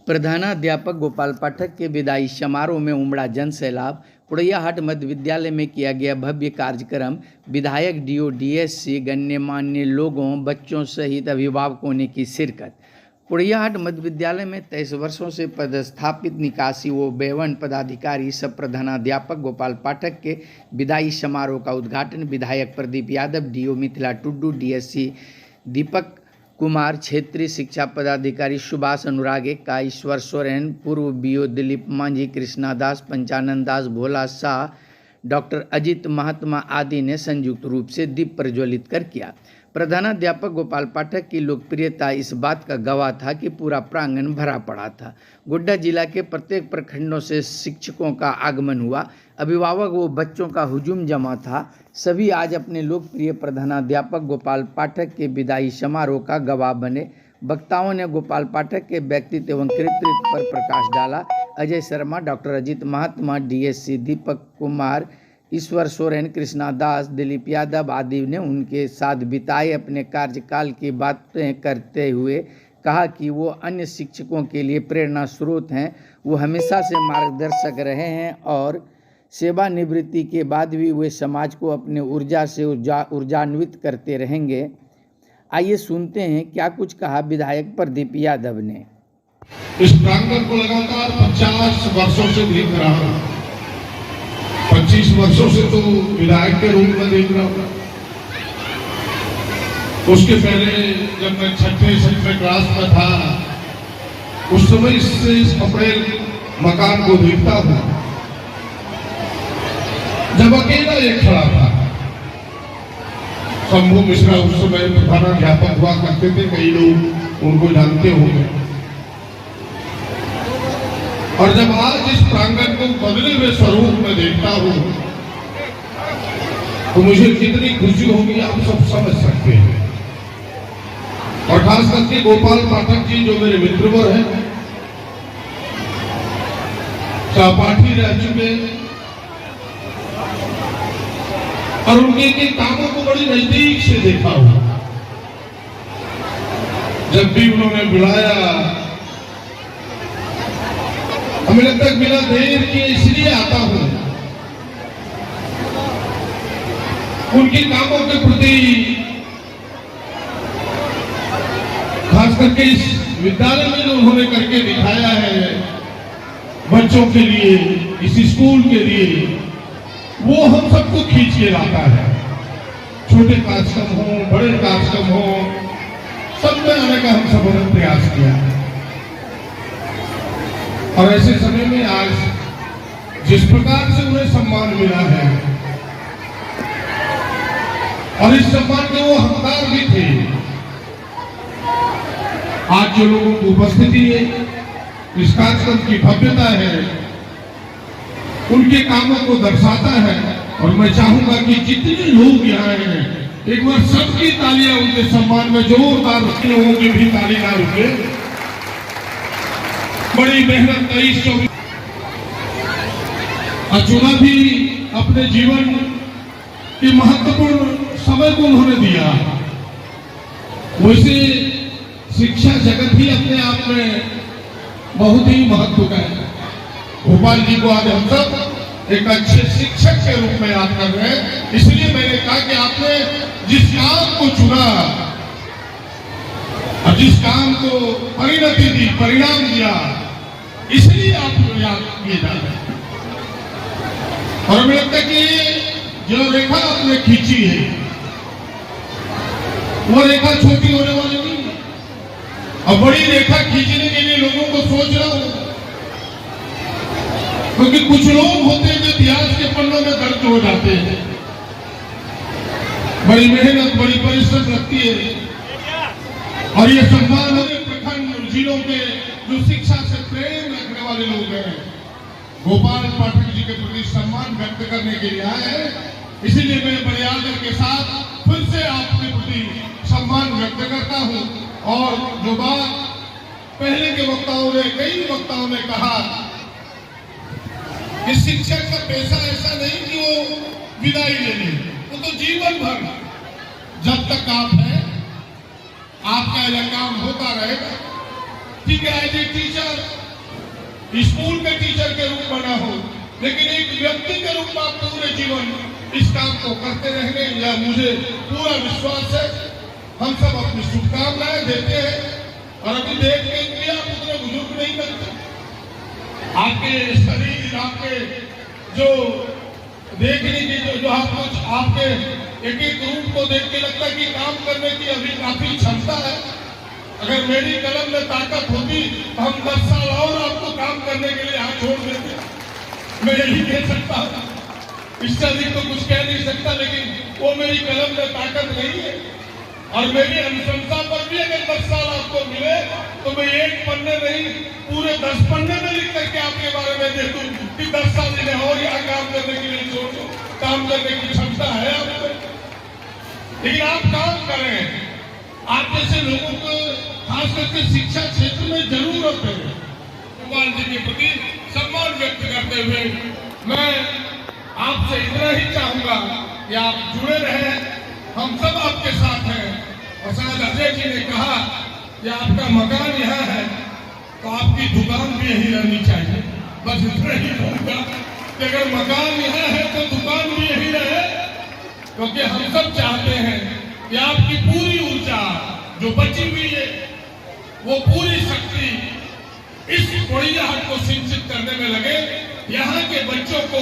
प्रधानाध्यापक गोपाल पाठक के विदाई समारोह में उमड़ा जन सैलाब। पुड़ैयाहाट मध्य विद्यालय में किया गया भव्य कार्यक्रम। विधायक डीओ डीएससी गण्यमान्य लोगों बच्चों सहित अभिभावकों ने की शिरकत। पुड़ैयाहाट मध्य विद्यालय में 23 वर्षों से पदस्थापित निकासी व बेवन पदाधिकारी सब प्रधानाध्यापक गोपाल पाठक के विदाई समारोह का उद्घाटन विधायक प्रदीप यादव, डीओ मिथिला टुड्डू, डीएससी दीपक कुमार, क्षेत्रीय शिक्षा पदाधिकारी सुभाष अनुरागे का, ईश्वर सोरेन, पूर्व बीओ दिलीप मांझी, कृष्णा दास, पंचानंद दास, भोला शाह, डॉक्टर अजित महात्मा आदि ने संयुक्त रूप से दीप प्रज्वलित कर किया। प्रधानाध्यापक गोपाल पाठक की लोकप्रियता इस बात का गवाह था कि पूरा प्रांगण भरा पड़ा था। गोड्डा जिला के प्रत्येक प्रखंडों से शिक्षकों का आगमन हुआ। अभिभावक व बच्चों का हुजूम जमा था। सभी आज अपने लोकप्रिय प्रधानाध्यापक गोपाल पाठक के विदाई समारोह का गवाह बने। वक्ताओं ने गोपाल पाठक के व्यक्तित्व एवं कृतित्व पर प्रकाश डाला। अजय शर्मा, डॉक्टर अजित महात्मा, डीएससी दीपक कुमार, ईश्वर सोरेन, कृष्णा दास, दिलीप यादव आदि ने उनके साथ बिताए अपने कार्यकाल की बातें करते हुए कहा कि वो अन्य शिक्षकों के लिए प्रेरणा स्रोत हैं। वो हमेशा से मार्गदर्शक रहे हैं और सेवानिवृत्ति के बाद भी वे समाज को अपने ऊर्जा से ऊर्जान्वित करते रहेंगे। आइए सुनते हैं क्या कुछ कहा विधायक प्रदीप यादव ने। इस प्रांगण को लगातार 50 वर्षों से देख रहा हूँ। 25 वर्षों से तो विधायक के रूप में देख रहा हूँ। उसके पहले जब मैं 6वीं क्लास में था उस समय से इस कपड़े मकान को देखता हूँ। जब अकेला एक खड़ा था, शंभू मिश्रा उस समय प्रधानाध्यापक हुआ करते थे, कई लोग उनको जानते होंगे। और जब आज इस प्रांगण को बदले हुए स्वरूप में देखता हूं तो मुझे कितनी खुशी होगी आप सब समझ सकते हैं। और खास करके गोपाल पाठक जी जो मेरे मित्रवर हैं, सहपाठी रह चुके और उनके कामों को बड़ी नजदीक से देखा हूं। जब भी उन्होंने बुलाया हमें लगता है बिना देर के इसलिए आता हूं, उनके कामों के प्रति खास करके इस विद्यालय में जो उन्होंने करके दिखाया है बच्चों के लिए, इस स्कूल के लिए, वो हम सबको खींच के लाता है। छोटे कार्यक्रम हो, बड़े कार्यक्रम हो, सब में आने का हम सबों ने प्रयास किया। और ऐसे समय में आज जिस प्रकार से उन्हें सम्मान मिला है और इस सम्मान के वो हकदार भी थे। आज जो लोगों की उपस्थिति है, इस कार्यक्रम की भव्यता है, उनके कामों को दर्शाता है। और मैं चाहूंगा कि जितने लोग यहाँ हैं एक बार सबकी तालियां उनके सम्मान में जोरदार रखने, लोगों की भी ताली ना रुके। बड़ी मेहनत 23-24 चुना भी अपने जीवन के महत्वपूर्ण समय को उन्होंने दिया। वैसे शिक्षा जगत भी अपने आप में बहुत ही महत्व का है। गोपाल जी को आज हम सब एक अच्छे शिक्षक के रूप में याद कर रहे हैं। इसलिए मैंने कहा कि आपने जिस काम को चुना और जिस काम को परिणति दी, परिणाम दिया, इसलिए आपको याद किए जा रहे हैं। और हमें लगता है कि जो रेखा आपने खींची है वो रेखा छोटी होने वाली नहीं है। और बड़ी रेखा खींचने के लिए लोगों को सोचना होगा, क्योंकि कुछ लोग होते हैं जो इतिहास के पन्नों में दर्ज हो जाते हैं। बड़ी मेहनत, बड़ी परिश्रम लगती है। और ये सम्मान हमारे प्रखंड और जिलों के जो शिक्षा से प्रेम रखने वाले लोग हैं, गोपाल पाठक जी के प्रति सम्मान व्यक्त करने के लिए आए हैं। इसीलिए मैं बड़े आदर के साथ फिर से आपके प्रति सम्मान व्यक्त करता हूं। और जो बात पहले के वक्ताओं ने, कई वक्ताओं ने कहा कि शिक्षक का पेशा ऐसा नहीं कि वो विदाई ले ले, वो तो जीवन भर जब तक आप हैं आपका यह काम होता रहेगा। ठीक है, एज ए टीचर स्कूल के टीचर के रूप में ना हो, लेकिन एक व्यक्ति के रूप में आप पूरे जीवन इस काम को करते रहेंगे, यह मुझे पूरा विश्वास है। हम सब अपनी शुभकामनाएं देते हैं और अभी देख के लिए आप उतने बुजुर्ग नहीं बनते। आपके शरीर, आपके जो देखने की जो आपके एक एक रूप को देख के लगता है कि काम करने की अभी काफी क्षमता है। अगर मेरी कलम में ताकत होती तो हम 10 साल और आपको काम करने के लिए हाथ छोड़ देते। मैं यही कह सकता हूँ, इससे अधिक तो कुछ कह नहीं सकता, लेकिन वो मेरी कलम में ताकत नहीं है। और मेरी अनुशंसा पर भी अगर 10 साल आपको मिले तो मैं एक पन्ने नहीं, पूरे 10 पन्ने में लिख करके आपके बारे में दे दूं कि 10 साल इन्हें और यहाँ काम करने के लिए छोड़ो। काम करने की क्षमता है आपको, लेकिन आप काम करें। आप जैसे लोगों को खास करके शिक्षा क्षेत्र में जरूरत है। भगवान जी के प्रति सम्मान व्यक्त करते हुए मैं आपसे इतना ही चाहूंगा कि आप जुड़े रहें, हम सब आपके साथ हैं। और शायद अजय जी ने कहा कि आपका मकान यहाँ है तो आपकी दुकान भी यही रहनी चाहिए। बस इतना ही कहूंगा कि अगर मकान यहाँ है तो दुकान भी यही रहे, क्योंकि हम सब चाहते हैं कि आपकी पूरी ऊर्जा जो बची हुई है, वो पूरी शक्ति इस कोड़ियाहाट को सिंचित करने में लगे, यहाँ के बच्चों को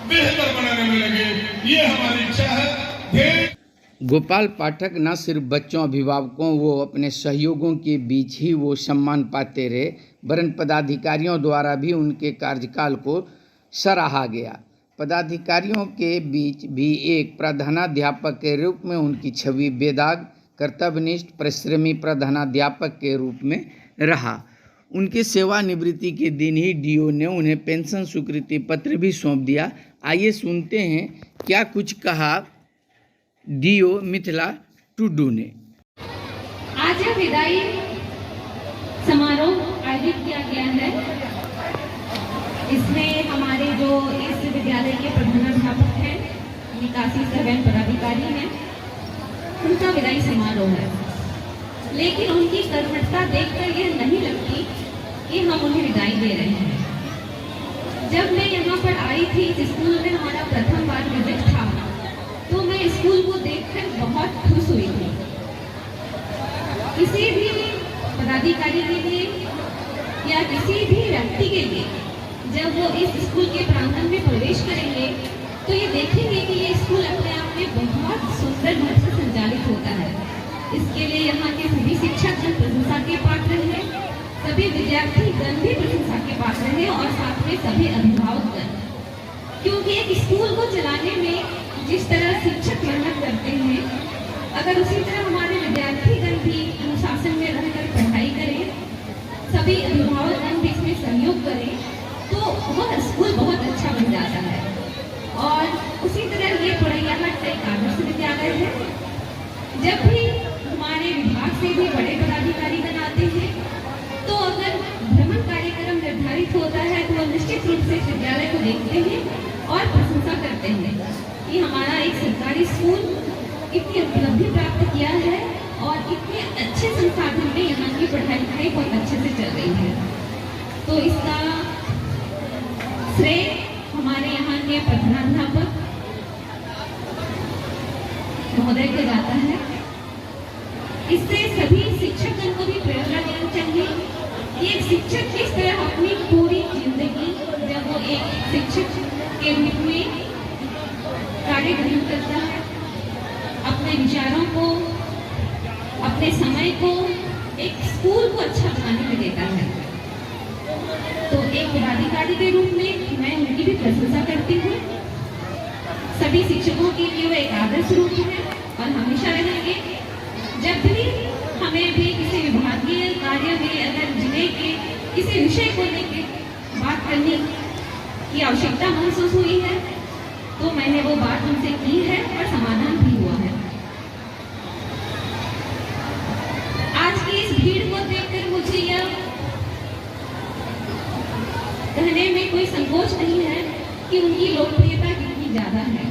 बेहतर बनाने में लगे, ये हमारी इच्छा है। गोपाल पाठक न सिर्फ बच्चों, अभिभावकों वो अपने सहयोगों के बीच ही वो सम्मान पाते रहे, वरन पदाधिकारियों द्वारा भी उनके कार्यकाल को सराहा गया। पदाधिकारियों के बीच भी एक प्रधानाध्यापक के रूप में उनकी छवि बेदाग, कर्तव्यनिष्ठ, परिश्रमी प्रधानाध्यापक के रूप में रहा। उनके सेवानिवृत्ति के दिन ही डीओ ने उन्हें पेंशन स्वीकृति पत्र भी सौंप दिया। आइए सुनते हैं क्या कुछ कहा डीओ मिथिला टुडू ने। आज यह विदाई समारोह आयोजित किया गया है। इसमें हमारे जो इस विद्यालय के प्रधानाध्यापक हैं, निकासी सह पदाधिकारी हैं, उनका विदाई समारोह है। लेकिन उनकी कर्मठता देखकर यह नहीं लगती कि हम उन्हें विदाई दे रहे हैं। जब मैं यहाँ पर आई थी, स्कूल में हमारा प्रथम बार विजिट था, तो मैं स्कूल को देखकर बहुत खुश हुई थी। किसी भी पदाधिकारी के लिए या किसी भी व्यक्ति के लिए जब वो इस स्कूल के प्रांगण में प्रवेश करेंगे तो ये देखेंगे कि ये स्कूल अपने आप में बहुत सुंदर ढंग से संचालित होता है। इसके लिए यहाँ के सभी शिक्षक जन प्रशंसा के पात्र हैं, सभी विद्यार्थी गण भी प्रशंसा के पात्र हैं और साथ में सभी अभिभावक गण, क्योंकि एक स्कूल को चलाने में जिस तरह शिक्षक मेहनत करते हैं, अगर उसी तरह हमारे विद्यार्थीगण भी अनुशासन में रहकर पढ़ाई करें, सभी अभिभावकगण भी इसमें सहयोग करें, तो वह स्कूल बहुत अच्छा बन जाता है। और उसी तरह ये कोड़ैयाहाट का एक आदर्श विद्यालय है। जब भी हमारे विभाग से भी बड़े पदाधिकारीगण आते हैं, तो अगर भ्रमण कार्यक्रम निर्धारित होता है तो वह निश्चित रूप से विद्यालय को देखते हैं और प्रशंसा करते हैं कि हमारा एक सरकारी स्कूल इतनी उपलब्धि प्राप्त किया है और इतने अच्छे संसाधन में यहाँ की पढ़ाई लिखाई बहुत अच्छे से चल रही है। तो इसका श्रेय हमारे यहाँ के प्रधानाध्यापक महोदय को जाता है। इससे सभी शिक्षकों को भी प्रेरणा देनी चाहिए कि एक शिक्षक किस तरह अपनी पूरी जिंदगी, जब वो एक शिक्षक के रूप में कार्य ग्रहण करता है, अपने विचारों को, अपने समय को एक स्कूल को अच्छा बनाने में देता है। तो एक पदाधिकारी के रूप में मैं उनकी भी प्रशंसा करती हूँ। सभी शिक्षकों के लिए वो एक आदर्श रूप है और हमेशा रहेंगे। जब भी हमें भी किसी विभागीय कार्य में अगर जिले के किसी विषय को लेकर बात करने की आवश्यकता महसूस हुई है तो मैंने वो बात उनसे की है और समाधान भी हुआ है। आज की इस भीड़ को देखकर मुझे यह कहने में कोई संकोच नहीं है कि उनकी लोकप्रियता कितनी ज्यादा है।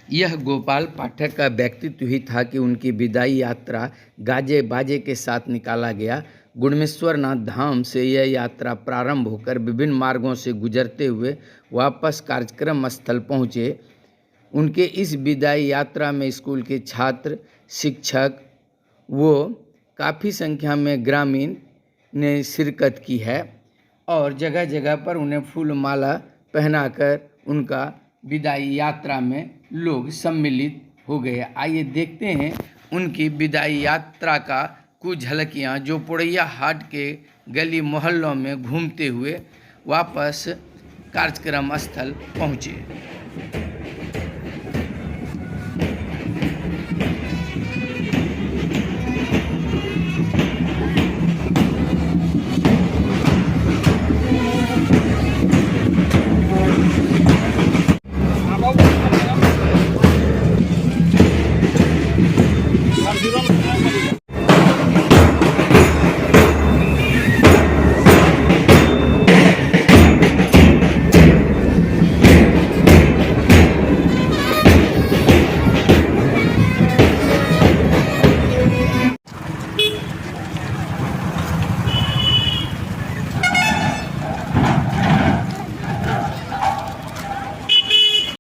यह गोपाल पाठक का व्यक्तित्व ही था कि उनकी विदाई यात्रा गाजे बाजे के साथ निकाला गया। गुणमेश्वरनाथ धाम से यह यात्रा प्रारंभ होकर विभिन्न मार्गों से गुजरते हुए वापस कार्यक्रम स्थल पहुँचे। उनके इस विदाई यात्रा में स्कूल के छात्र, शिक्षक व काफ़ी संख्या में ग्रामीण ने शिरकत की है और जगह जगह पर उन्हें फूल माला पहनाकर उनका विदाई यात्रा में लोग सम्मिलित हो गए। आइए देखते हैं उनकी विदाई यात्रा का कुछ झलकियाँ जो पुड़ैया हाट के गली मोहल्लों में घूमते हुए वापस कार्यक्रम स्थल पहुँचे।